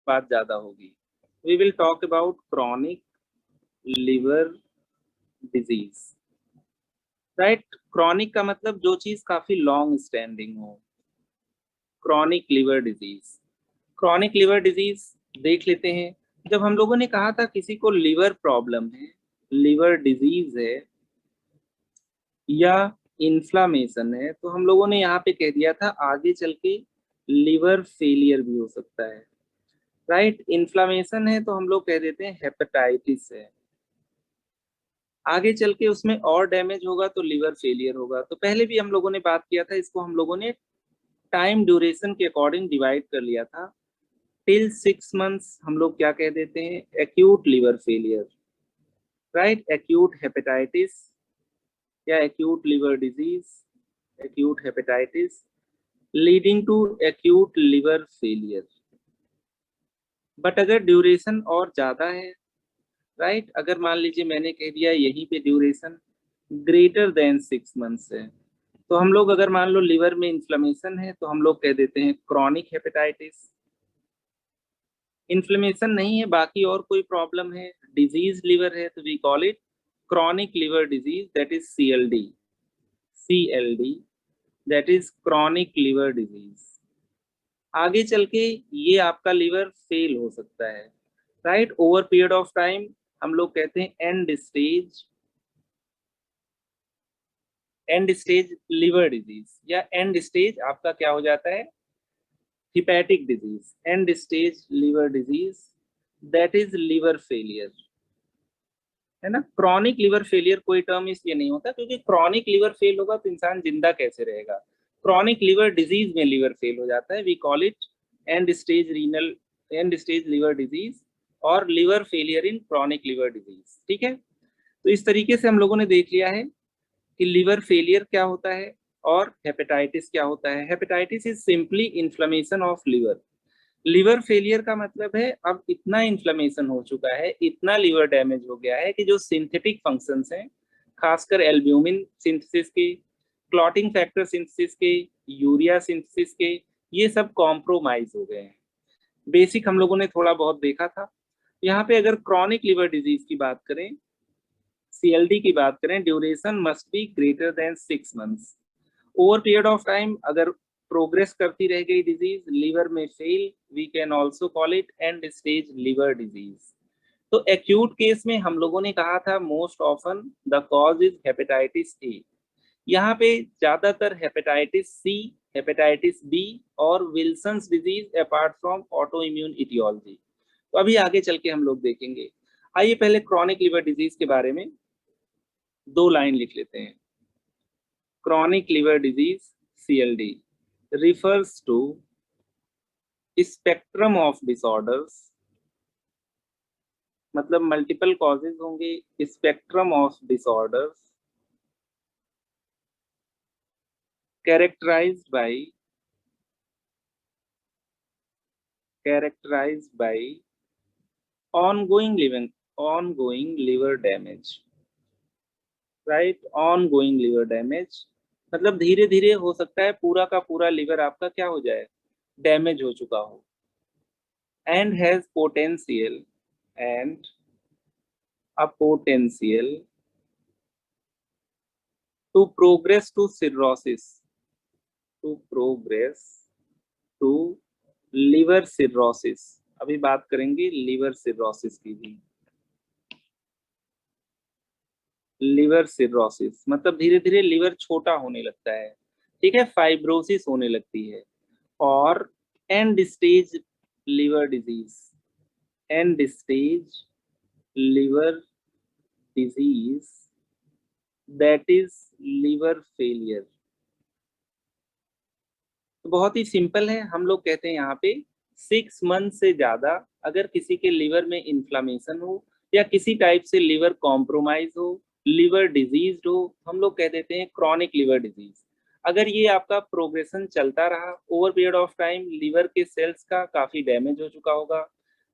बात ज्यादा होगी। We will talk about chronic liver disease, right. Chronic का मतलब जो चीज काफी लॉन्ग स्टैंडिंग हो। Chronic liver disease, chronic liver disease देख लेते हैं। जब हम लोगों ने कहा था किसी को लिवर प्रॉब्लम है, लिवर डिजीज है या इन्फ्लामेशन है, तो हम लोगों ने यहाँ पे कह दिया था आगे चल के लिवर फेलियर भी हो सकता है, राइट। इन्फ्लामेशन है तो हम लोग कह देते हैं हेपेटाइटिस है। आगे चल के उसमें और डैमेज होगा तो लिवर फेलियर होगा। तो पहले भी हम लोगों ने बात किया था, इसको हम लोगों ने टाइम ड्यूरेशन के अकॉर्डिंग डिवाइड कर लिया था। टिल 6 मंथ्स हम लोग क्या कह देते हैं, acute liver failure, right. Acute hepatitis या acute liver disease, acute hepatitis leading to acute liver failure. But अगर ड्यूरेशन और ज्यादा है, राइट, अगर मान लीजिए मैंने कह दिया यहीं पे ड्यूरेशन ग्रेटर देन 6 मंथ्स है, तो हम लोग अगर मान लो लिवर में इन्फ्लेमेशन है तो हम लोग कह देते हैं क्रॉनिक हेपेटाइटिस। इन्फ्लेमेशन नहीं है, बाकी और कोई प्रॉब्लम है, डिजीज लिवर है, तो we call it chronic liver disease, that is CLD। CLD that is chronic liver disease. आगे चल के ये आपका लिवर फेल हो सकता है, right, over period of time. हम लोग कहते हैं एंड स्टेज लिवर डिजीज, या एंड स्टेज आपका क्या हो जाता है, hepatic disease, and stage liver disease, that is liver failure, है ना। क्रॉनिक लिवर फेलियर कोई टर्म इसलिए नहीं होता क्योंकि क्रॉनिक लिवर फेल होगा तो इंसान जिंदा कैसे रहेगा। क्रॉनिक लिवर डिजीज में लिवर फेल हो जाता है, we call it end stage liver disease और liver failure in chronic liver disease, ठीक है। तो इस तरीके से हम लोगों ने देख लिया है कि लिवर फेलियर क्या होता है और हेपेटाइटिस क्या होता है। Hepatitis is simply inflammation of liver. Liver failure का मतलब है अब इतना इन्फ्लेमेशन हो चुका है, इतना लिवर डैमेज हो गया है कि जो सिंथेटिक फंक्शंस हैं, खासकर एल्ब्यूमिन सिंथेसिस के, क्लॉटिंग फैक्टर सिंथेसिस के, यूरिया सिंथेसिस के, ये सब कॉम्प्रोमाइज हो गए हैं। बेसिक हम लोगों ने थोड़ा बहुत देखा था। यहाँ पे अगर क्रॉनिक लिवर डिजीज की बात करें, CLD की बात करें, duration must be greater than 6 months. Over period of time अगर प्रोग्रेस करती रह गई डिजीज, लिवर में fail, we can also call it end stage liver disease. तो एक्यूट केस में हम लोगों ने कहा था most often the cause is hepatitis A. यहाँ पे ज्यादातर हेपेटाइटिस C, हेपेटाइटिस B और Wilson's disease apart from auto immune etiology. तो अभी आगे चल के हम लोग देखेंगे। आइए पहले क्रॉनिक लिवर डिजीज के बारे में 2 लाइन लिख लेते हैं। Chronic liver disease CLD refers to spectrum of disorders, मतलब मल्टीपल कॉजेज होंगे, spectrum of disorders characterized by ongoing liver damage, right. ongoing liver damage मतलब धीरे धीरे हो सकता है पूरा का पूरा लिवर आपका क्या हो जाए, डैमेज हो चुका हो। and has potential and a potential to progress to cirrhosis, to liver cirrhosis। अभी बात करेंगे लिवर सिरोसिस की भी। लिवर सिरोसिस मतलब धीरे धीरे लिवर छोटा होने लगता है, ठीक है, फाइब्रोसिस होने लगती है। और end stage liver disease, and stage liver disease that is liver failure. तो बहुत ही सिंपल है, हम लोग कहते हैं यहाँ पे 6 मंथ से ज्यादा अगर किसी के लिवर में इन्फ्लामेशन हो या किसी टाइप से लिवर कॉम्प्रोमाइज हो, लिवर डिजीज हो, हम लोग कह देते हैं क्रॉनिक लिवर डिजीज। अगर ये आपका प्रोग्रेशन चलता रहा over period of time, liver के सेल्स का काफी डैमेज हो चुका होगा,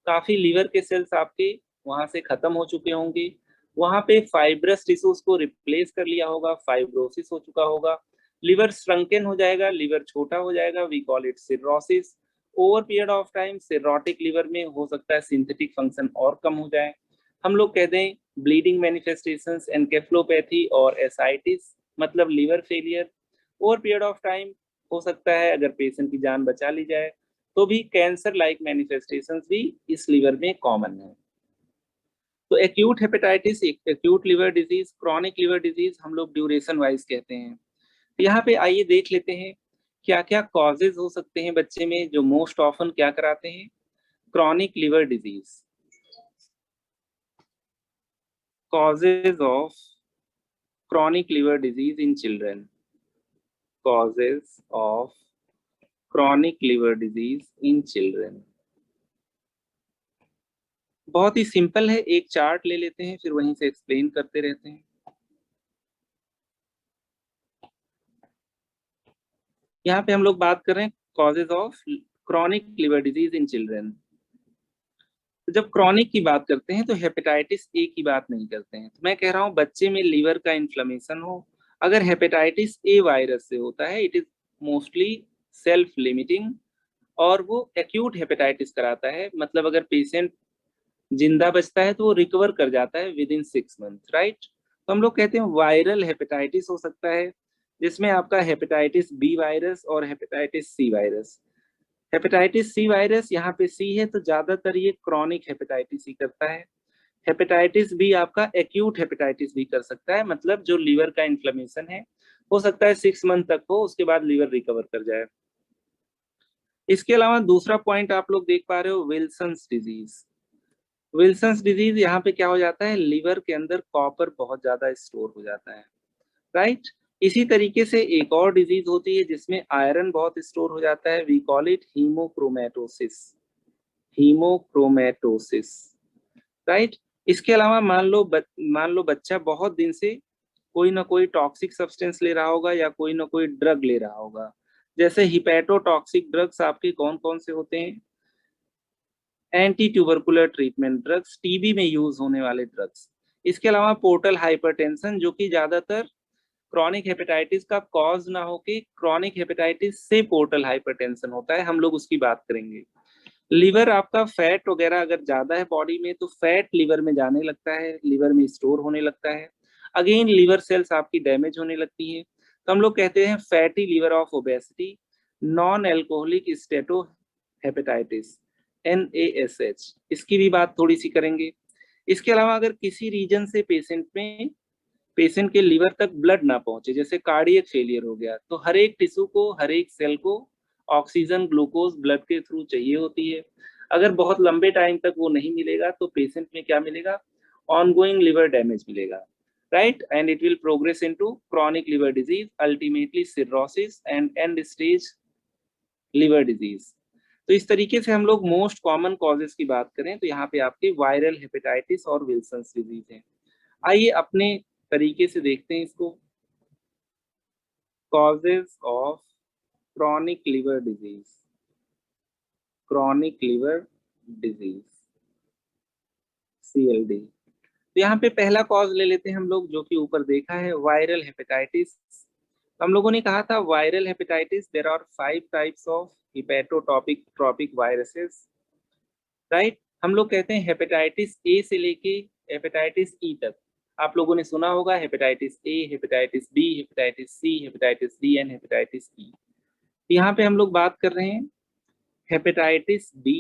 काफी लिवर के सेल्स आपके वहां से खत्म हो चुके होंगे, वहां पे फाइब्रस टिश्यूज को रिप्लेस कर लिया होगा, फाइब्रोसिस हो चुका होगा, लिवर श्रंकन हो जाएगा, लिवर छोटा हो जाएगा, we call it cirrhosis. Over period of time cirrhotic liver में हो सकता है सिंथेटिक फंक्शन और कम हो जाए, हम लोग कहते हैं ब्लीडिंग मैनिफेस्टेशंस, एनकेफ्लोपैथी और एसाइटिस मतलब liver failure. Over period of time हो सकता है अगर पेशेंट की जान बचा ली जाए तो भी कैंसर लाइक मैनिफेस्टेशंस भी इस लिवर में कॉमन है। तो acute hepatitis, acute liver disease, chronic liver disease हम लोग ड्यूरेशन वाइज कहते हैं। तो यहाँ पे आइए देख लेते हैं क्या क्या कॉजेज हो सकते हैं बच्चे में जो मोस्ट ऑफन क्या कराते हैं। Chronic liver disease, causes of chronic liver disease in children, causes of chronic liver disease in children। बहुत ही सिंपल है, एक चार्ट ले लेते हैं फिर वहीं से एक्सप्लेन करते रहते हैं। यहाँ पे हम लोग बात कर रहे हैं causes of chronic liver disease in children. तो जब क्रॉनिक की बात करते हैं तो हेपेटाइटिस ए की बात नहीं करते हैं। तो मैं कह रहा हूँ बच्चे में लिवर का इन्फ्लेमेशन हो, अगर हेपेटाइटिस ए वायरस से होता है it is mostly self limiting और वो एक्यूट हेपेटाइटिस कराता है, मतलब अगर पेशेंट जिंदा बचता है तो वो रिकवर कर जाता है विद इन 6 मंथ, राइट। तो हम लोग कहते हैं वायरल हेपेटाइटिस हो सकता है जिसमें आपका हेपेटाइटिस बी वायरस और hepatitis C virus. Hepatitis C virus यहाँ पे सी है तो ज्यादातर ये क्रॉनिक हेपेटाइटिस ही करता है। हेपेटाइटिस बी आपका एक्यूट हेपेटाइटिस भी कर सकता है, मतलब जो लीवर का इन्फ्लेमेशन है हो सकता है 6 मंथ तक हो, उसके बाद लीवर रिकवर कर जाए। इसके अलावा दूसरा पॉइंट आप लोग देख पा रहे हो विल्सन्स डिजीज। विल्सन्स डिजीज यहाँ पे क्या हो जाता है, लीवर के अंदर कॉपर बहुत ज्यादा स्टोर हो जाता है, राइट। इसी तरीके से एक और डिजीज होती है जिसमें आयरन बहुत स्टोर हो जाता है, we call it hemochromatosis, hemochromatosis, right. इसके अलावा मान लो बच्चा बहुत दिन से कोई ना कोई टॉक्सिक सब्सटेंस ले रहा होगा या कोई ना कोई ड्रग ले रहा होगा। जैसे हिपैटोटॉक्सिक ड्रग्स आपके कौन कौन से होते हैं, anti tubercular treatment drugs, TB में यूज होने वाले ड्रग्स। इसके अलावा पोर्टल हाइपरटेंशन जो कि ज्यादातर क्रॉनिक हेपेटाइटिस का कॉज ना होके क्रॉनिक हेपेटाइटिस से पोर्टल हाइपरटेंशन होता है, हम लोग उसकी बात करेंगे। लिवर आपका फैट वगैरह अगर ज्यादा है बॉडी में तो फैट लिवर में जाने लगता है, लिवर में स्टोर होने लगता है, अगेन लिवर सेल्स आपकी डैमेज होने लगती है। तो हम लोग कहते हैं fatty liver of obesity, non alcoholic steatohepatitis, NASH, इसकी भी बात थोड़ी सी करेंगे। इसके अलावा अगर किसी रीजन से पेशेंट के लिवर तक ब्लड ना पहुंचे, जैसे कार्डियक फेलियर हो गया, तो हर एक टिश्यू को हर एक सेल को ऑक्सीजन ग्लूकोज ब्लड के थ्रू चाहिए होती है। अगर बहुत लंबे टाइम तक वो नहीं मिलेगा तो पेशेंट में क्या मिलेगा, ऑनगोइंग लिवर डैमेज मिलेगा, right, and it will progress into chronic liver disease, ultimately cirrhosis and and stage liver disease. तो इस तरीके से हम लोग मोस्ट कॉमन कॉजेज की बात करें तो यहाँ पे आपके वायरल हेपेटाइटिस और विल्सन्स डिजीज है। आइए अपने तरीके से देखते हैं इसको। Causes of chronic liver disease, chronic liver disease CLD। तो यहाँ पे पहला कॉज ले लेते हैं हम लोग जो कि ऊपर देखा है, वायरल हेपेटाइटिस। हम लोगों ने कहा था viral hepatitis there are 5 types of hepatotropic tropic viruses, right. हम लोग कहते हैं हेपेटाइटिस ए से लेके हेपेटाइटिस ई तक आप लोगों ने सुना होगा, hepatitis A, hepatitis B, hepatitis C, hepatitis D and hepatitis E. यहाँ पे हम लोग बात कर रहे हैं hepatitis B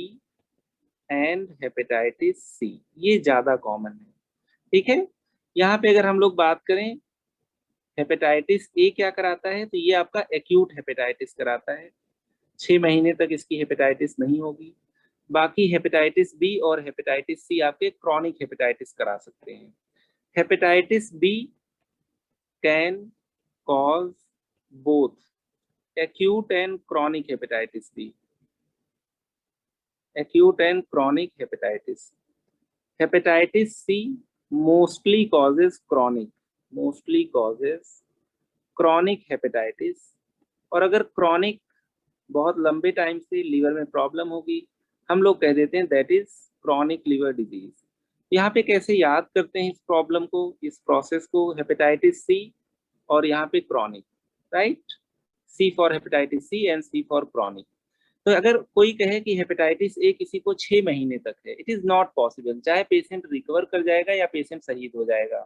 and hepatitis C, ये ज्यादा कॉमन है, ठीक है। यहाँ पे अगर हम लोग बात करें हेपेटाइटिस ए क्या कराता है तो ये आपका एक्यूट हेपेटाइटिस कराता है, 6 महीने तक इसकी हेपेटाइटिस नहीं होगी। बाकी हेपेटाइटिस बी और हेपेटाइटिस सी आपके क्रॉनिक हेपेटाइटिस करा सकते हैं। Hepatitis B can cause both acute and chronic hepatitis B, acute and chronic hepatitis. Hepatitis C mostly causes chronic hepatitis, और अगर chronic बहुत लंबे टाइम से लीवर में प्रॉब्लम होगी हम लोग कह देते हैं that is chronic liver disease। यहाँ पे कैसे याद करते हैं इस प्रॉब्लम को, इस प्रोसेस को, हेपेटाइटिस सी और यहाँ पे chronic, right, C for hepatitis C and C for chronic। तो अगर कोई कहे कि हेपेटाइटिस ए किसी को 6 महीने तक है, इट इज नॉट पॉसिबल, चाहे पेशेंट रिकवर कर जाएगा या पेशेंट शहीद हो जाएगा,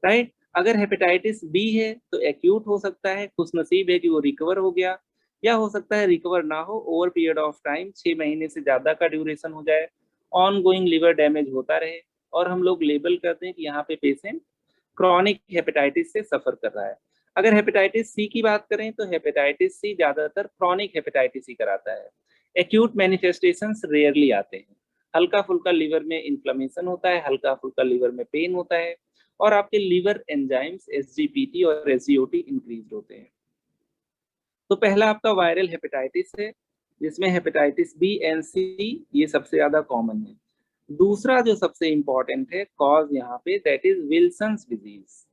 राइट। अगर हेपेटाइटिस बी है तो एक्यूट हो सकता है, खुशनसीब है कि वो रिकवर हो गया, या हो सकता है रिकवर ना हो, ओवर पीरियड ऑफ टाइम 6 महीने से ज्यादा का ड्यूरेशन हो जाए, ऑन गोइंग लिवर डैमेज होता रहे, और हम लोग लेबल करते हैं कि यहाँ पे पेशेंट क्रॉनिक हेपेटाइटिस से सफर कर रहा है। अगर हेपेटाइटिस सी की बात करें तो हेपेटाइटिस सी ज्यादातर क्रॉनिक हेपेटाइटिस ही कराता है, एक्यूट मैनिफेस्टेशंस रेयरली आते हैं। हल्का फुल्का लीवर में इन्फ्लेमेशन होता है, हल्का फुल्का लीवर में पेन होता है, और आपके लीवर एंजाइम्स एसजीपीटी और एसजीओटी इंक्रीज होते हैं। तो पहला आपका वायरल हेपेटाइटिस है, जिसमें हेपेटाइटिस बी एंड सी ये सबसे ज्यादा कॉमन है। दूसरा जो सबसे इंपॉर्टेंट है कॉज यहाँ पे, that is Wilson's disease,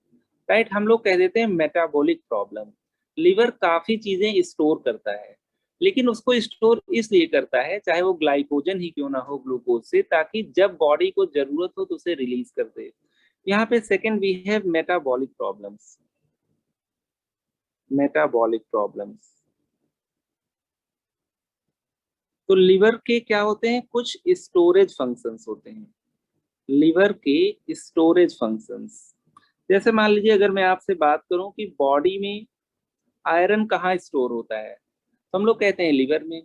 right. हम लोग कह देते हैं मेटाबॉलिक प्रॉब्लम। लिवर काफी चीजें स्टोर करता है, लेकिन उसको स्टोर इसलिए करता है, चाहे वो ग्लाइकोजन ही क्यों ना हो ग्लूकोज से, ताकि जब बॉडी को जरूरत हो तो उसे रिलीज कर दे। यहाँ पे second we have metabolic problems. Metabolic problems, तो लिवर के क्या होते हैं, कुछ स्टोरेज फंक्शंस होते हैं। लिवर के स्टोरेज फंक्शंस, जैसे मान लीजिए अगर मैं आपसे बात करूं कि बॉडी में आयरन कहाँ स्टोर होता है, तो हम लोग कहते हैं लिवर में।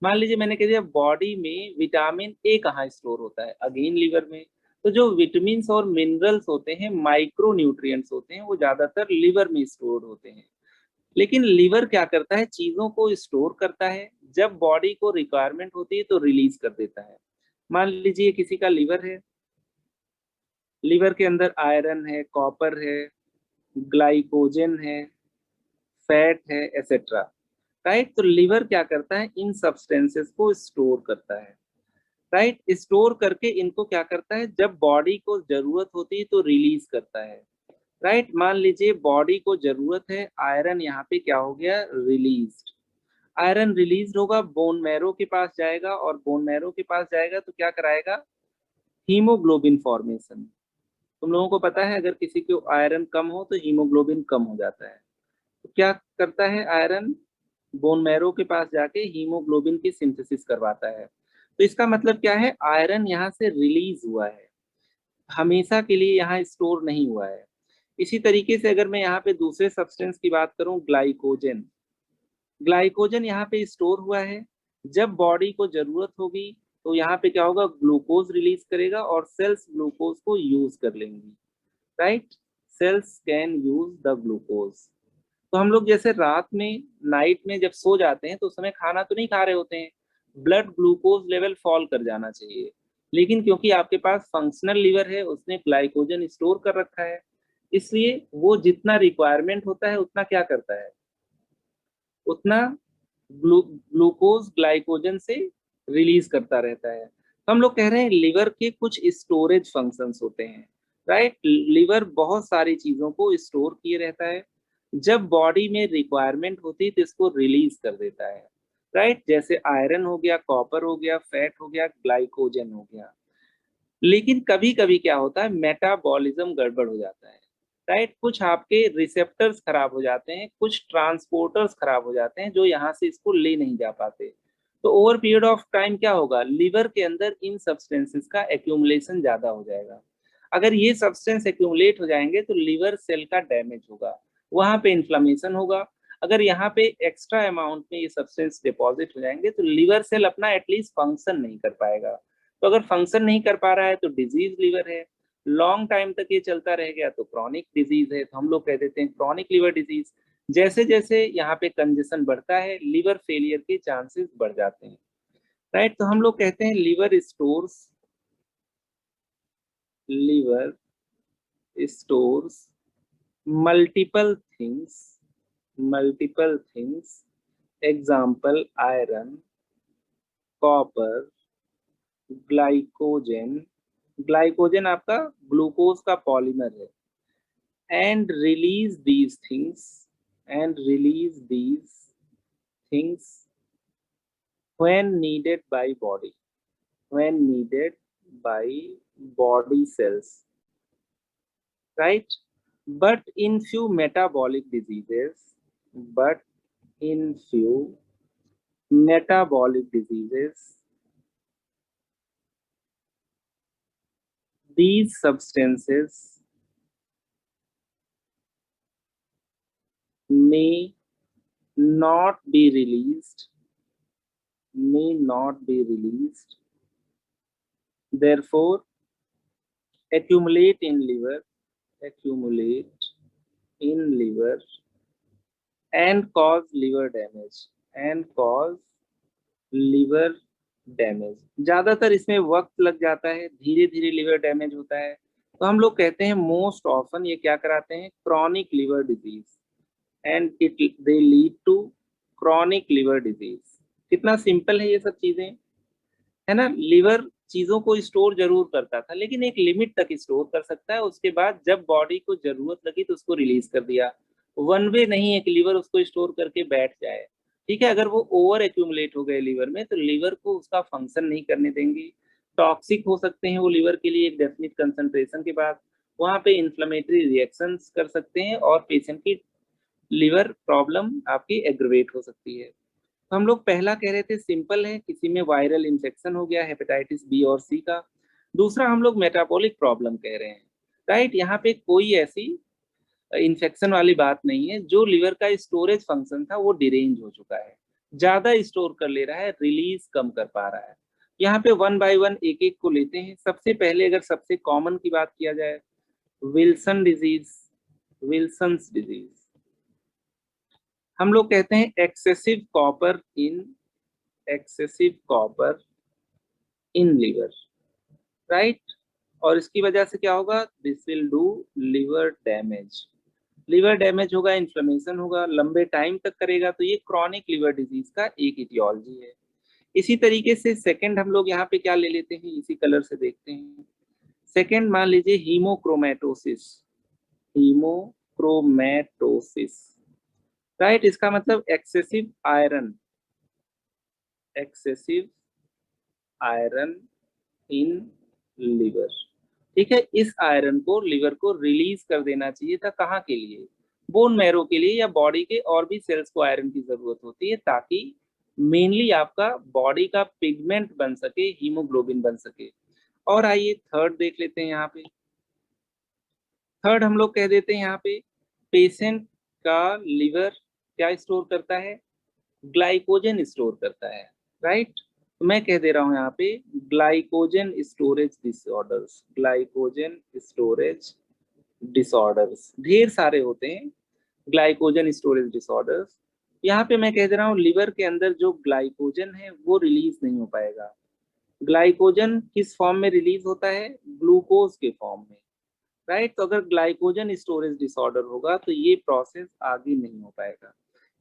मान लीजिए मैंने कह दिया बॉडी में विटामिन ए कहाँ स्टोर होता है, अगेन लिवर में। तो जो विटामिन और मिनरल्स होते हैं, माइक्रो न्यूट्रिएंट्स होते हैं, वो ज्यादातर लिवर में स्टोर होते हैं। लेकिन लिवर क्या करता है, चीजों को स्टोर करता है, जब बॉडी को रिक्वायरमेंट होती है तो रिलीज कर देता है। मान लीजिए किसी का लिवर है, लिवर के अंदर आयरन है, कॉपर है, ग्लाइकोजन है, फैट है, एसेट्रा, राइट। तो लिवर क्या करता है, इन सब्सटेंसेस को स्टोर करता है, राइट। स्टोर करके इनको क्या करता है, जब बॉडी को जरूरत होती है तो रिलीज करता है, राइट। मान लीजिए बॉडी को जरूरत है आयरन, यहाँ पे क्या हो गया, रिलीज। आयरन रिलीज होगा, बोन मैरो के पास जाएगा, और बोन मैरो के पास जाएगा तो क्या कराएगा, हीमोग्लोबिन फॉर्मेशन। तुम लोगों को पता है अगर किसी को आयरन कम हो तो हीमोग्लोबिन कम हो जाता है। तो क्या करता है आयरन, बोन मैरो के पास जाके हीमोग्लोबिन की सिंथेसिस करवाता है। तो इसका मतलब क्या है, आयरन यहाँ से रिलीज हुआ है, हमेशा के लिए यहाँ स्टोर नहीं हुआ है। इसी तरीके से अगर मैं यहाँ पे दूसरे सब्सटेंस की बात करूँ, ग्लाइकोजन, ग्लाइकोजन यहाँ पे स्टोर हुआ है, जब बॉडी को जरूरत होगी तो यहाँ पे क्या होगा, ग्लूकोज रिलीज करेगा, और सेल्स ग्लूकोज को यूज कर लेंगी, right. Cells can use the glucose. तो हम लोग जैसे रात में, नाइट में जब सो जाते हैं तो उस समय खाना तो नहीं खा रहे होते हैं, ब्लड ग्लूकोज लेवल फॉल कर जाना चाहिए, लेकिन क्योंकि आपके पास फंक्शनल लिवर है, उसने ग्लाइकोजन स्टोर कर रखा है, इसलिए वो जितना रिक्वायरमेंट होता है उतना क्या करता है, उतना ग्लूकोज ग्लाइकोजन से रिलीज करता रहता है। तो हम लोग कह रहे हैं लिवर के कुछ स्टोरेज फंक्शंस होते हैं, राइट। लिवर बहुत सारी चीजों को स्टोर किए रहता है, जब बॉडी में रिक्वायरमेंट होती है तो इसको रिलीज कर देता है, राइट। जैसे आयरन हो गया, कॉपर हो गया, फैट हो गया, ग्लाइकोजन हो गया। लेकिन कभी कभी क्या होता है, मेटाबॉलिज्म गड़बड़ हो जाता है, राइट। कुछ आपके रिसेप्टर्स खराब हो जाते हैं, कुछ ट्रांसपोर्टर्स खराब हो जाते हैं, जो यहाँ से इसको ले नहीं जा पाते। तो ओवर पीरियड ऑफ टाइम क्या होगा, लिवर के अंदर इन सब्सटेंसेस का एक्यूमुलेशन ज्यादा हो जाएगा। अगर ये सब्सटेंस एक्यूमुलेट हो जाएंगे तो लिवर सेल का डैमेज होगा, वहां पे इन्फ्लेमेशन होगा। अगर यहाँ पे एक्स्ट्रा अमाउंट में ये सब्सटेंस डिपॉजिट हो जाएंगे तो लिवर सेल अपना एटलीस्ट फंक्शन नहीं कर पाएगा। तो अगर फंक्शन नहीं कर पा रहा है तो डिजीज लिवर है, लॉन्ग टाइम तक ये चलता रह गया तो क्रॉनिक डिजीज है। तो हम लोग कह देते हैं क्रॉनिक लिवर डिजीज। जैसे जैसे यहाँ पे कंजेशन बढ़ता है, लिवर फेलियर के चांसेस बढ़ जाते हैं, राइट। तो हम लोग कहते हैं liver stores multiple things, example iron, copper, glycogen, glycogen आपका ग्लूकोज का पॉलीमर है, and release these things and release these things when needed by body, when needed by body cells, right. But in few metabolic diseases, but in few metabolic diseases, these substances may not be released, therefore accumulate in liver, and cause liver damage, ज्यादातर इसमें वक्त लग जाता है, धीरे धीरे liver damage होता है। तो हम लोग कहते हैं मोस्ट ऑफन ये क्या कराते हैं, chronic liver disease, and it they lead to chronic liver disease. कितना सिंपल है ये सब चीजें, है ना। लिवर चीजों को स्टोर जरूर करता था, लेकिन एक लिमिट तक स्टोर कर सकता है, उसके बाद जब बॉडी को जरूरत लगी तो उसको रिलीज कर दिया। वन वे नहीं है कि लिवर उसको स्टोर करके बैठ जाए, ठीक है। अगर वो ओवर एक्यूमुलेट हो गए लिवर में तो लिवर को उसका फंक्शन नहीं करने देंगे, टॉक्सिक हो सकते हैं वो लिवर के लिए एक डेफिनिट कंसंट्रेशन के बाद, वहां पे इन्फ्लेमेटरी रिएक्शंस कर सकते हैं और पेशेंट की लिवर प्रॉब्लम आपकी एग्रवेट हो सकती है। तो हम लोग पहला कह रहे थे सिंपल है, किसी में वायरल इन्फेक्शन हो गया हेपेटाइटिस बी और सी का। दूसरा हम लोग मेटाबॉलिक प्रॉब्लम कह रहे हैं, राइट। यहाँ पे कोई ऐसी इन्फेक्शन वाली बात नहीं है, जो लिवर का स्टोरेज फंक्शन था वो डिरेंज हो चुका है, ज्यादा स्टोर कर ले रहा है, रिलीज कम कर पा रहा है। यहाँ पे वन बाय वन एक एक को लेते हैं। सबसे पहले अगर सबसे कॉमन की बात किया जाए, विल्सन डिजीज, विल्सन्स डिजीज, हम लोग कहते हैं excessive copper in liver, right. और इसकी वजह से क्या होगा, this will do liver damage, liver damage होगा, इन्फ्लेमेशन होगा, लंबे टाइम तक करेगा। तो ये क्रॉनिक लिवर डिजीज का एक इटियोलॉजी है। इसी तरीके से सेकंड हम लोग यहाँ पे क्या ले लेते हैं, इसी कलर से देखते हैं। सेकंड मान लीजिए हीमोक्रोमेटोसिस, हीमोक्रोमेटोसिस, राइट। इसका मतलब एक्सेसिव आयरन इन लिवर, ठीक है। इस आयरन को लिवर को रिलीज कर देना चाहिए था, कहाँ के लिए, बोन मैरो के लिए, या बॉडी के और भी सेल्स को आयरन की जरूरत होती है, ताकि मेनली आपका बॉडी का पिगमेंट बन सके, हीमोग्लोबिन बन सके। और आइए थर्ड देख लेते हैं। यहाँ पे थर्ड हम लोग कह देते हैं यहाँ पे पेशेंट का लिवर क्या स्टोर करता है, ग्लाइकोजन स्टोर करता है, राइट। तो मैं कह दे रहा हूं यहाँ पे ग्लाइकोजन स्टोरेज डिसऑर्डर्स ढेर सारे होते हैं, ग्लाइकोजन स्टोरेज डिसऑर्डर्स। यहाँ पे मैं कह दे रहा हूँ लिवर के अंदर जो ग्लाइकोजन है वो रिलीज नहीं हो पाएगा। ग्लाइकोजन किस फॉर्म में रिलीज होता है, ग्लूकोज के फॉर्म में, राइट। तो अगर ग्लाइकोजन स्टोरेज डिसऑर्डर होगा तो ये प्रोसेस आगे नहीं हो पाएगा।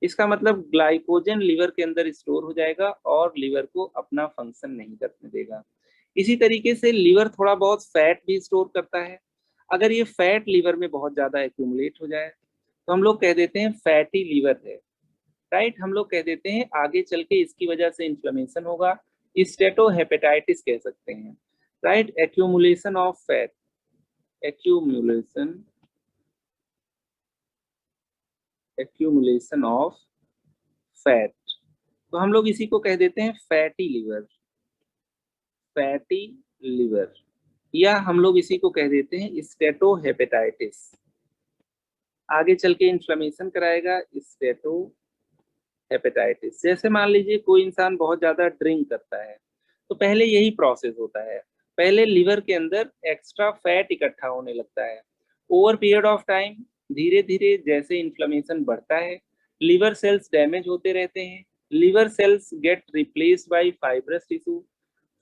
इसका मतलब ग्लाइकोजन लिवर के अंदर स्टोर हो जाएगा और लिवर को अपना फंक्शन नहीं करने देगा। इसी तरीके से लिवर थोड़ा बहुत फैट भी स्टोर करता है। अगर ये फैट लिवर में बहुत ज्यादा एक्यूमुलेट हो जाए तो हम लोग कह देते हैं फैटी लिवर है, राइट। हम लोग कह देते हैं आगे चल के इसकी वजह से इन्फ्लेमेशन होगा, स्टेटोहेपेटाइटिस कह सकते हैं, right. Accumulation of fat, accumulation of fat, तो हम लोग इसी को कह देते हैं फैटी लिवर, या हम लोग इसी को कह देते हैं स्टेटोहेपेटाइटिस। आगे चल के इन्फ्लेमेशन कराएगा स्टेटोहेपेटाइटिस। जैसे मान लीजिए कोई इंसान बहुत ज्यादा ड्रिंक करता है, तो पहले यही प्रोसेस होता है, पहले लिवर के अंदर एक्स्ट्रा फैट इकट्ठा होने लगता है। ओवर पीरियड ऑफ टाइम धीरे धीरे जैसे इन्फ्लेमेशन बढ़ता है, लिवर सेल्स डैमेज होते रहते हैं, liver cells gate replaced by fibrous tissue,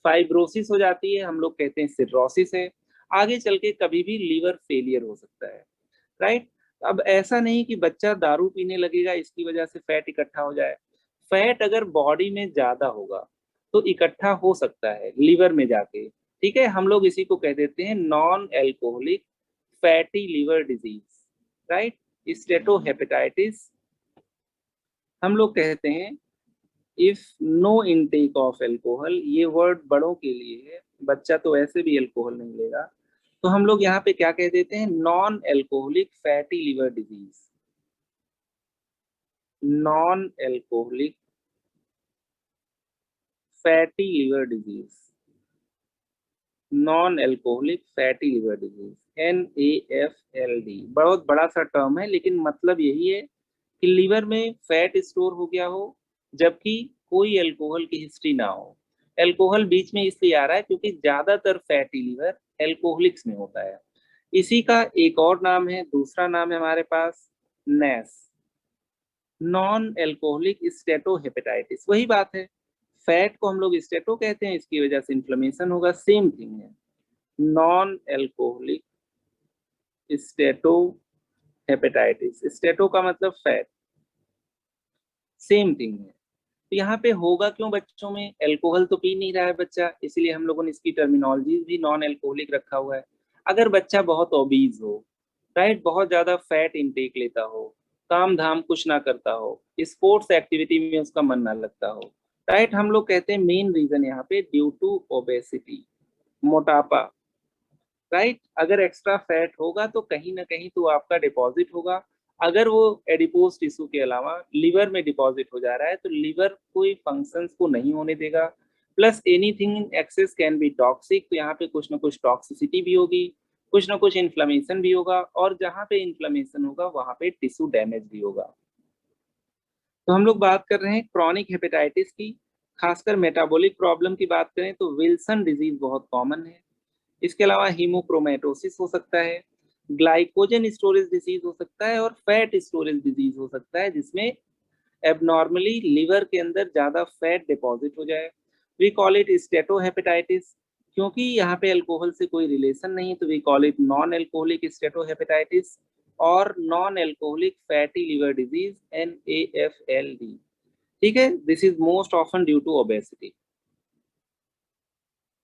fibrosis हो जाती है, हम लोग कहते हैं सिरोसिस है। आगे चल के कभी भी लिवर फेलियर हो सकता है, राइट। अब ऐसा नहीं कि बच्चा दारू पीने लगेगा इसकी वजह से फैट इकट्ठा हो जाए। फैट अगर बॉडी में ज्यादा होगा तो इकट्ठा हो सकता है लिवर में जाके, ठीक है। हम लोग इसी को कह देते हैं non alcoholic fatty liver disease, right. Steatohepatitis हम लोग कहते हैं if no intake of alcohol, ये वर्ड बड़ों के लिए है, बच्चा तो वैसे भी एल्कोहल नहीं लेगा। तो हम लोग यहाँ पे क्या कह देते हैं, non alcoholic fatty liver disease, non alcoholic fatty liver disease, non alcoholic fatty liver disease, NAFLD। बहुत बड़ा सा टर्म है, लेकिन मतलब यही है कि लीवर में फैट स्टोर हो गया हो जबकि कोई अल्कोहल की हिस्ट्री ना हो। अल्कोहल बीच में इसलिए आ रहा है क्योंकि ज्यादातर फैटी लिवर अल्कोहलिक्स में होता है। इसी का एक और नाम है, दूसरा नाम है हमारे पास नैस, नॉन एल्कोहलिक स्टेटोहेपेटाइटिस। वही बात है, फैट को हम लोग स्टेटो कहते हैं, इसकी वजह से इन्फ्लेमेशन होगा, सेम थिंग है। नॉन एल्कोहलिक स्टेटोहेपेटाइटिस, स्टेटो का मतलब फैट, सेम थिंग है। तो यहाँ पे होगा क्यों बच्चों में, अल्कोहल तो पी नहीं रहा है बच्चा, इसलिए हम लोगों ने इसकी टर्मिनोलॉजी भी नॉन एल्कोहलिक रखा हुआ है। अगर बच्चा बहुत ओबीज हो, राइट, बहुत ज्यादा फैट इनटेक लेता हो, काम धाम कुछ ना करता हो, स्पोर्ट्स एक्टिविटी में उसका मन ना लगता हो, राइट, हम लोग कहते हैं मेन रीजन यहाँ पे ड्यू टू ओबेसिटी, मोटापा, राइट। अगर एक्स्ट्रा फैट होगा तो कहीं ना कहीं तो आपका डिपॉजिट होगा। अगर वो एडिपोज टिश्यू के अलावा लिवर में डिपॉजिट हो जा रहा है तो लिवर कोई फंक्शंस को नहीं होने देगा। Plus anything in excess can be toxic, तो यहाँ पे कुछ ना कुछ टॉक्सिसिटी भी होगी, कुछ ना कुछ इन्फ्लेमेशन भी होगा, और जहाँ पे इन्फ्लेमेशन होगा वहाँ पे टिश्यू डैमेज भी होगा। तो हम लोग बात कर रहे हैं क्रॉनिक हेपेटाइटिस की, खासकर मेटाबॉलिक प्रॉब्लम की बात करें तो विल्सन डिजीज बहुत कॉमन है। इसके अलावा हीमोक्रोमेटोसिस हो सकता है, ग्लाइकोजन स्टोरेज डिजीज हो सकता है, और फैट स्टोरेज डिजीज हो सकता है जिसमें एबनॉर्मली लिवर के अंदर ज्यादा फैट डिपॉजिट हो जाए। वी कॉल इट स्टेटोहेपेटाइटिस, क्योंकि यहाँ पे अल्कोहल से कोई रिलेशन नहीं तो we call it non alcoholic steatohepatitis और non alcoholic fatty liver disease, NAFLD। ठीक है, this is most often due to obesity.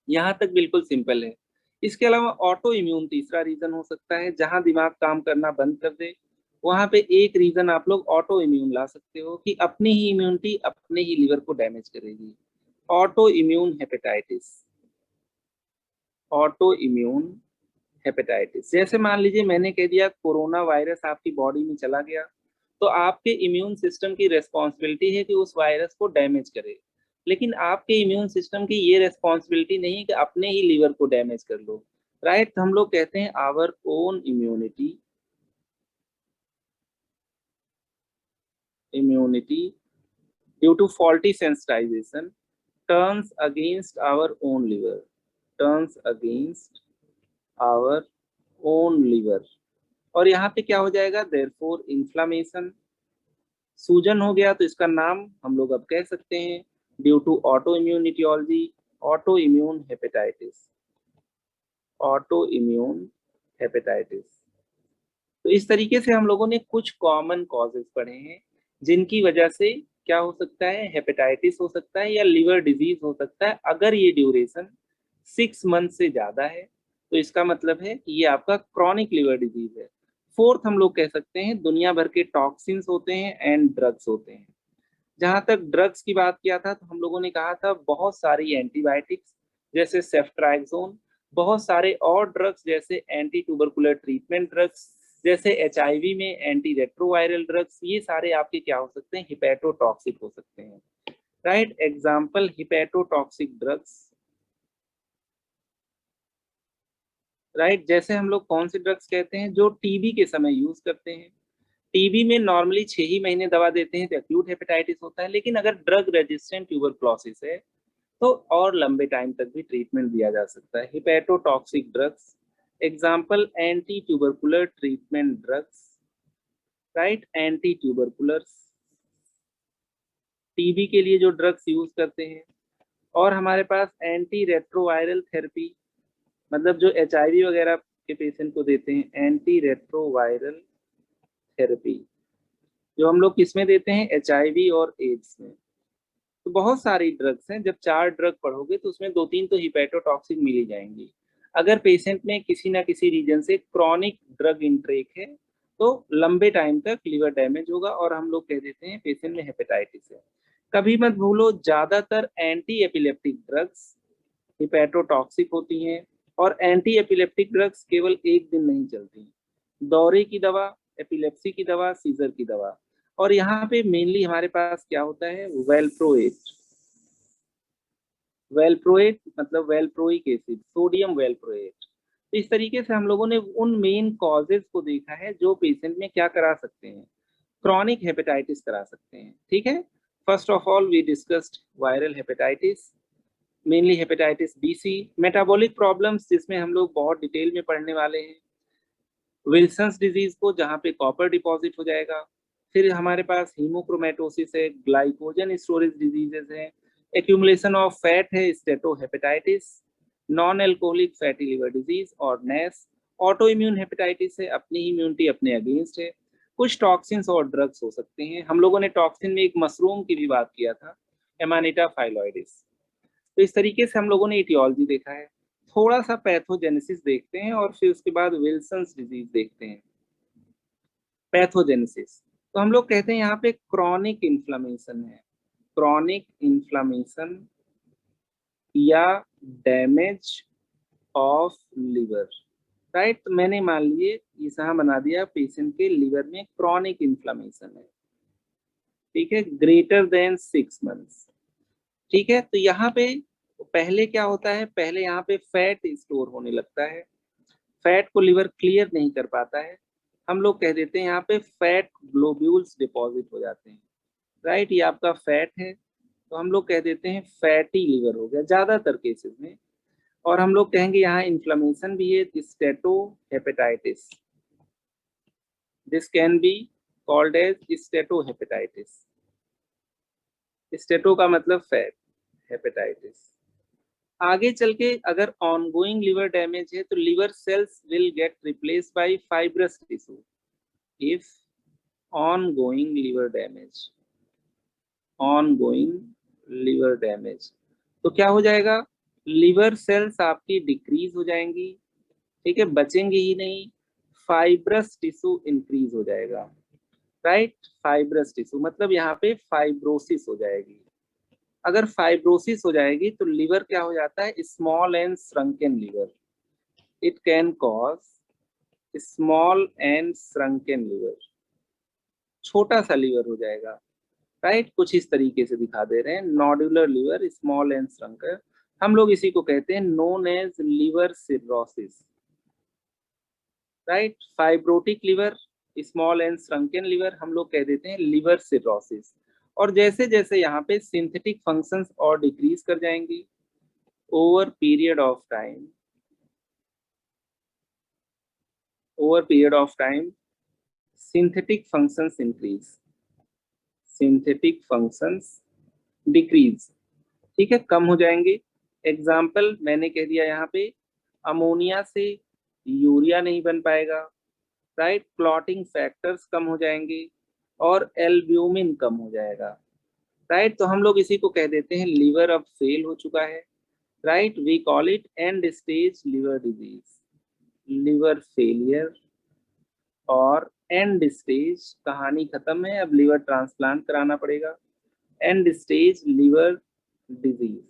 यहाँ तक बिल्कुल सिंपल है। इसके अलावा ऑटो इम्यून तीसरा रीजन हो सकता है, जहां दिमाग काम करना बंद कर दे वहां पे एक रीजन आप लोग ऑटो इम्यून ला सकते हो कि अपनी ही इम्यूनिटी अपने ही लिवर को डैमेज करेगी। Auto immune hepatitis, autoimmune hepatitis, जैसे मान लीजिए मैंने कह दिया कोरोना वायरस आपकी बॉडी में चला गया, तो आपके इम्यून सिस्टम की रेस्पॉन्सिबिलिटी है कि उस वायरस को डैमेज करे, लेकिन आपके इम्यून सिस्टम की ये रेस्पॉन्सिबिलिटी नहीं कि अपने ही लीवर को डैमेज कर लो, राइट। तो हम लोग कहते हैं our own immunity, immunity due to faulty sensitisation turns against our own liver, turns against our own liver, और यहाँ पे क्या हो जाएगा, देयरफॉर इन्फ्लामेशन, सूजन हो गया, तो इसका नाम हम लोग अब कह सकते हैं due to auto immunology, autoimmune hepatitis, autoimmune hepatitis. तो इस तरीके से हम लोगों ने कुछ कॉमन कॉजेज पढ़े हैं जिनकी वजह से क्या हो सकता है, हेपेटाइटिस हो सकता है या लिवर डिजीज हो सकता है। अगर ये ड्यूरेशन 6 मंथ से ज्यादा है तो इसका मतलब है कि ये आपका क्रॉनिक लिवर डिजीज है। फोर्थ हम लोग कह सकते हैं दुनिया भर के टॉक्सिन्स होते हैं एंड ड्रग्स होते हैं। जहां तक ड्रग्स की बात किया था तो हम लोगों ने कहा था बहुत सारी एंटीबायोटिक्स जैसे सेफ्ट्राइक्सोन, बहुत सारे और ड्रग्स जैसे एंटी ट्यूबरकुलर ट्रीटमेंट ड्रग्स, जैसे HIV में एंटी रेट्रोवायरल ड्रग्स, ये सारे आपके क्या हो सकते हैं, हिपैटोटॉक्सिक हो सकते हैं, right. Example hepatotoxic drugs, right. जैसे हम लोग कौन से ड्रग्स कहते हैं, जो टीबी के समय यूज करते हैं। टीबी में नॉर्मली 6 ही महीने दवा देते हैं तो एक्यूट हेपेटाइटिस होता है, लेकिन अगर ड्रग रेजिस्टेंट ट्यूबरक्लोसिस है तो और लंबे टाइम तक भी ट्रीटमेंट दिया जा सकता है। Hepatotoxic drugs, example anti tubercular treatment drugs, right, anti tuberculars, TB के लिए जो ड्रग्स यूज करते हैं। और हमारे पास एंटी रेट्रोवायरल थेरेपी, मतलब जो HIV वगैरह के पेशेंट को देते हैं, एंटी रेट्रोवायरल थेरेपी, जो हम लोग किस में देते हैं, HIV और एड्स में। तो बहुत सारी ड्रग्स हैं, जब 4 ड्रग पढ़ोगे तो उसमें 2-3 तो हिपैटोटॉक्सिक मिल ही जाएंगी। अगर पेशेंट में किसी ना किसी रीजन से क्रॉनिक ड्रग इंटेक है तो लंबे टाइम तक लिवर डैमेज होगा और हम लोग कह देते हैं पेशेंट में हेपेटाइटिस है। कभी मत भूलो ज्यादातर एंटी एपिलेप्टिक ड्रग्स हिपैटोटॉक्सिक होती हैं, और एंटी एपिलेप्टिक ड्रग्स केवल एक दिन नहीं चलती। दौरे की दवा, एपिलेप्सी की दवा, सीजर की दवा, और यहाँ पे मेनली हमारे पास क्या होता है, वेल्प्रोएट, वेलप्रोएट मतलब वेलप्रोइक एसिड, सोडियम वेलप्रोएट। तो इस तरीके से हम लोगों ने उन मेन कॉजेज को देखा है जो पेशेंट में क्या करा सकते हैं, क्रॉनिक हेपेटाइटिस करा सकते हैं। ठीक है, first of all we discussed viral hepatitis, mainly hepatitis B C, metabolic problems जिसमें हम लोग बहुत डिटेल में पढ़ने वाले हैं, विल्सन्स डिजीज को जहाँ पे कॉपर डिपॉजिट हो जाएगा, फिर हमारे पास हीमोक्रोमेटोसिस है, ग्लाइकोजन स्टोरेज डिजीजेस है, एक्यूमुलेशन ऑफ फैट है, steatohepatitis, non alcoholic fatty liver disease और नेस, ऑटो इम्यून हेपेटाइटिस है, अपनी इम्यूनिटी अपने अगेंस्ट है, कुछ टॉक्सिन्स और ड्रग्स हो सकते हैं। हम लोगों ने टॉक्सिन में एक मशरूम की भी बात किया था, एमानिटा फाइलॉइडिस। तो इस तरीके से हम लोगों ने इटियोलॉजी देखा है, थोड़ा सा पैथोजेनेसिस देखते हैं और फिर उसके बाद विल्सन्स डिजीज देखते हैं। पैथोजेनेसिस, तो हम लोग कहते हैं यहाँ पे क्रॉनिक इन्फ्लेमेशन है, क्रॉनिक इन्फ्लेमेशन या डैमेज ऑफ लिवर, राइट। तो मैंने मान लिए यहाँ बना दिया पेशेंट के लिवर में क्रॉनिक इन्फ्लेमेशन है, ठीक है, ग्रेटर देन 6 मंथ्स। ठीक है, तो यहाँ पे पहले क्या होता है, पहले यहाँ पे फैट स्टोर होने लगता है, फैट को लिवर क्लियर नहीं कर पाता है, हम लोग कह देते हैं यहाँ पे फैट ग्लोब्यूल्स डिपॉजिट हो जाते हैं, राइट। ये आपका फैट है, तो हम लोग कह देते हैं फैटी लिवर हो गया ज्यादातर केसेस में। और हम लोग कहेंगे यहाँ इन्फ्लेमेशन भी है, steatohepatitis, this can be called as steatohepatitis. Steato का मतलब फैट, हेपेटाइटिस। आगे चल के अगर ऑनगोइंग लिवर डैमेज है तो liver cells will get replaced by fibrous tissue. If ongoing liver damage, ongoing liver damage, तो क्या हो जाएगा, लिवर सेल्स आपकी डिक्रीज हो जाएंगी, ठीक है, बचेंगी ही नहीं, फाइब्रस टिश्यू इंक्रीज हो जाएगा, राइट। फाइब्रस टिश्यू मतलब यहाँ पे फाइब्रोसिस हो जाएगी। अगर फाइब्रोसिस हो जाएगी तो लिवर क्या हो जाता है, small and shrunken liver, it can cause small and shrunken liver, छोटा सा लिवर हो जाएगा, राइट। कुछ इस तरीके से दिखा दे रहे हैं, nodular liver, small and shrunken, हम लोग इसी को कहते हैं known as liver cirrhosis, right. Fibrotic liver, small and shrunken liver, हम लोग कह देते हैं लिवर सिरोसिस। और जैसे जैसे यहाँ पे सिंथेटिक फंक्शंस और डिक्रीज कर जाएंगी over period of time, over period of time synthetic functions increase, synthetic functions decrease, ठीक है, कम हो जाएंगे। एग्जाम्पल मैंने कह दिया यहाँ पे, अमोनिया से यूरिया नहीं बन पाएगा, राइट, क्लॉटिंग फैक्टर्स कम हो जाएंगे और एल्ब्यूमिन कम हो जाएगा, राइट। तो हम लोग इसी को कह देते हैं लिवर अब फेल हो चुका है, right, we call it end stage liver disease, liver failure और एंड स्टेज, कहानी खत्म है, अब लिवर ट्रांसप्लांट कराना पड़ेगा, एंड स्टेज लिवर डिजीज।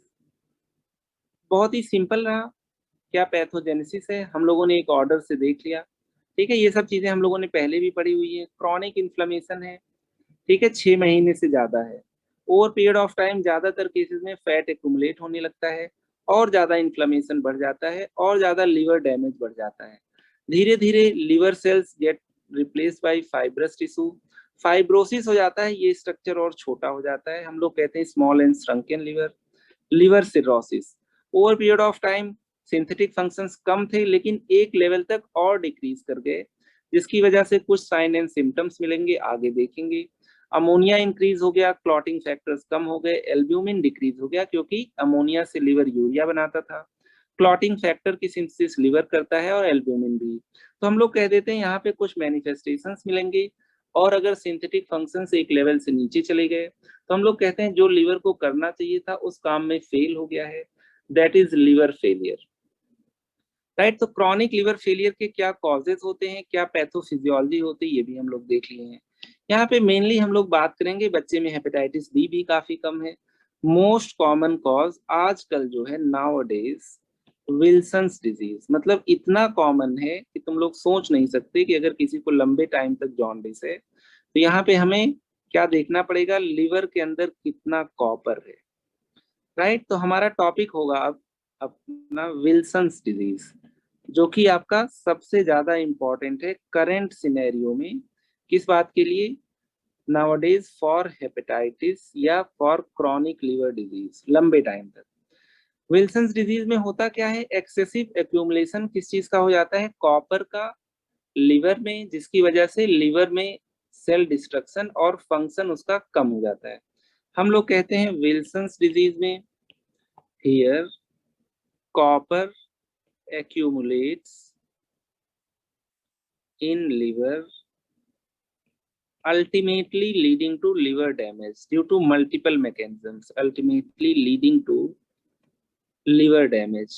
बहुत ही सिंपल रहा, क्या पैथोजेनेसिस है हम लोगों ने एक ऑर्डर से देख लिया, ठीक है, ये सब चीजें हम लोगों ने पहले भी पढ़ी हुई है। क्रॉनिक इन्फ्लेमेशन है, ठीक है, 6 महीने से ज्यादा है, ओवर पीरियड ऑफ टाइम ज्यादातर केसेस में फैट एक्यूमुलेट होने लगता है और ज्यादा इन्फ्लेमेशन बढ़ जाता है और ज्यादा लिवर डैमेज बढ़ जाता है, धीरे धीरे liver cells gate replaced by fibrous tissue, fibrosis हो जाता है, ये स्ट्रक्चर और छोटा हो जाता है, हम लोग कहते हैं small and shrunken liver, liver cirrhosis. Over period of time synthetic functions कम थे लेकिन एक लेवल तक और डिक्रीज कर गए, जिसकी वजह से कुछ साइन एंड सिम्टम्स मिलेंगे, आगे देखेंगे। अमोनिया इंक्रीज हो गया, क्लॉटिंग फैक्टर्स कम हो गए, एल्ब्यूमिन डिक्रीज हो गया क्योंकि अमोनिया से लिवर यूरिया बनाता था, क्लॉटिंग फैक्टर की सिंथेसिस लिवर करता है और एल्ब्यूमिन भी। तो हम लोग कह देते हैं यहाँ पे कुछ मैनिफेस्टेशंस मिलेंगे, और अगर सिंथेटिक फंक्शंस एक लेवल से नीचे चले गए तो हम लोग कहते हैं जो लिवर को करना चाहिए था उस काम में फेल हो गया है, that is liver failure, right. तो क्रॉनिक लिवर फेलियर के क्या कॉजेज होते हैं, क्या पैथोफिजियोलॉजी होती है, ये भी हम लोग देख लिए हैं। यहाँ पे मेनली हम लोग बात करेंगे, बच्चे में हेपेटाइटिस बी भी काफी कम है, मोस्ट कॉमन कॉज आजकल जो है नाउ डेज विल्सन्स डिजीज, मतलब इतना कॉमन है कि तुम लोग सोच नहीं सकते कि अगर किसी को लंबे टाइम तक जॉन्डिस है तो यहाँ पे हमें क्या देखना पड़ेगा, लिवर के अंदर कितना कॉपर है, राइट। तो हमारा टॉपिक होगा अब अपना विल्सन्स डिजीज, जो कि आपका सबसे ज्यादा इम्पोर्टेंट है करंट सिनेरियो में। किस बात के लिए? नाउअडेज फॉर हेपेटाइटिस या फॉर क्रॉनिक लिवर डिजीज लंबे टाइम तक। विल्सन्स डिजीज में होता क्या है? एक्सेसिव एक्यूमुलेशन किस चीज का हो जाता है? कॉपर का लिवर में, जिसकी वजह से लिवर में सेल डिस्ट्रक्शन और फंक्शन उसका कम हो जाता है। हम लोग कहते हैं विल्सन्स डिजीज में here copper accumulates in liver, ultimately leading to liver damage due to multiple mechanisms, ultimately leading to liver damage।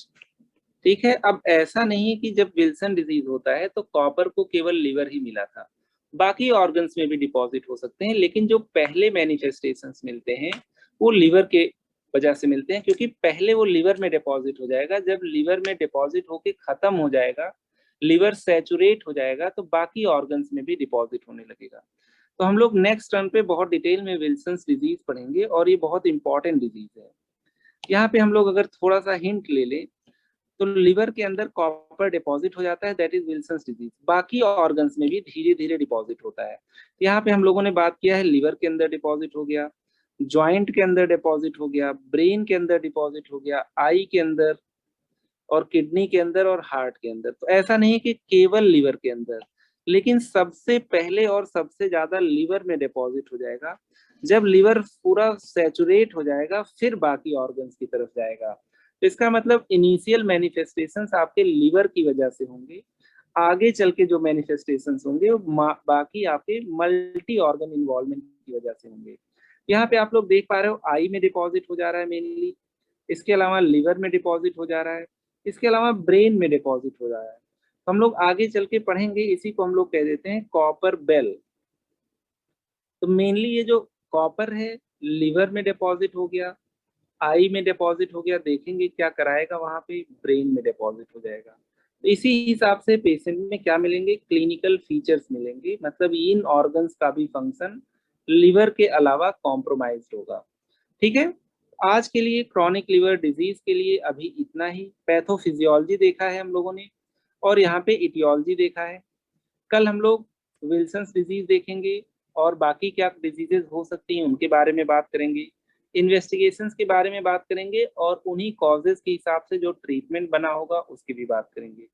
ठीक है। अब ऐसा नहीं है कि जब विल्सन डिजीज होता है तो कॉपर को केवल लिवर ही मिला था, बाकी ऑर्गन्स में भी डिपॉजिट हो सकते हैं, लेकिन जो पहले मैनिफेस्टेशंस मिलते हैं वो लिवर के वजह से मिलते हैं, क्योंकि पहले वो लिवर में डिपॉजिट हो जाएगा। जब लिवर में डिपॉजिट होके खत्म हो जाएगा, लिवर सैचुरेट हो जाएगा, तो बाकी ऑर्गन्स में भी डिपॉजिट होने लगेगा। तो हम लोग नेक्स्ट टर्न पे बहुत डिटेल में विल्सन्स डिजीज पढ़ेंगे और ये बहुत इंपॉर्टेंट डिजीज है। यहाँ पे हम लोग अगर थोड़ा सा हिंट ले लें तो लिवर के अंदर कॉपर डिपॉजिट हो जाता है, दैट इज विल्सन्स डिजीज। बाकी ऑर्गन्स में भी धीरे धीरे डिपॉजिट होता है। यहाँ पे हम लोगों ने बात किया है लिवर के अंदर डिपॉजिट हो गया, जॉइंट के अंदर डिपॉजिट हो गया, ब्रेन के अंदर डिपॉजिट हो गया, आई के अंदर और किडनी के अंदर और हार्ट के अंदर। तो ऐसा नहीं है कि केवल लिवर के अंदर, लेकिन सबसे पहले और सबसे ज्यादा लिवर में डिपॉजिट हो जाएगा। जब लिवर पूरा सैचुरेट हो जाएगा फिर बाकी ऑर्गन्स की तरफ जाएगा। तो इसका मतलब इनिशियल मैनिफेस्टेशंस आपके लिवर की वजह से होंगे, आगे चल के जो मैनिफेस्टेशंस होंगे वो बाकी आपके मल्टी ऑर्गन इन्वॉल्वमेंट की वजह से होंगे। यहाँ पे आप लोग देख पा रहे हो आई में डिपॉजिट हो जा रहा है मेनली, इसके अलावा लिवर में डिपॉजिट हो जा रहा है, इसके अलावा ब्रेन में डिपॉजिट हो रहा है। तो हम लोग आगे चल के पढ़ेंगे, इसी को हम लोग कह देते हैं कॉपर बेल। तो मेनली ये जो कॉपर है लिवर में डिपॉजिट हो गया, आई में डिपॉजिट हो गया, देखेंगे क्या कराएगा वहां पे, ब्रेन में डिपॉजिट हो जाएगा। तो इसी हिसाब से पेशेंट में क्या मिलेंगे? क्लिनिकल फीचर्स मिलेंगे, मतलब इन ऑर्गन्स का भी फंक्शन लिवर के अलावा कॉम्प्रोमाइज होगा। ठीक है। आज के लिए क्रॉनिक लिवर डिजीज के लिए अभी इतना ही। पैथोफिजियोलॉजी देखा है हम लोगों ने और यहाँ पे इटियोलॉजी देखा है। कल हम लोग विल्सन्स डिजीज देखेंगे और बाकी क्या डिजीजेस हो सकती हैं उनके बारे में बात करेंगे, इन्वेस्टिगेशंस के बारे में बात करेंगे और उन्हीं कॉजेज के हिसाब से जो ट्रीटमेंट बना होगा उसकी भी बात करेंगे।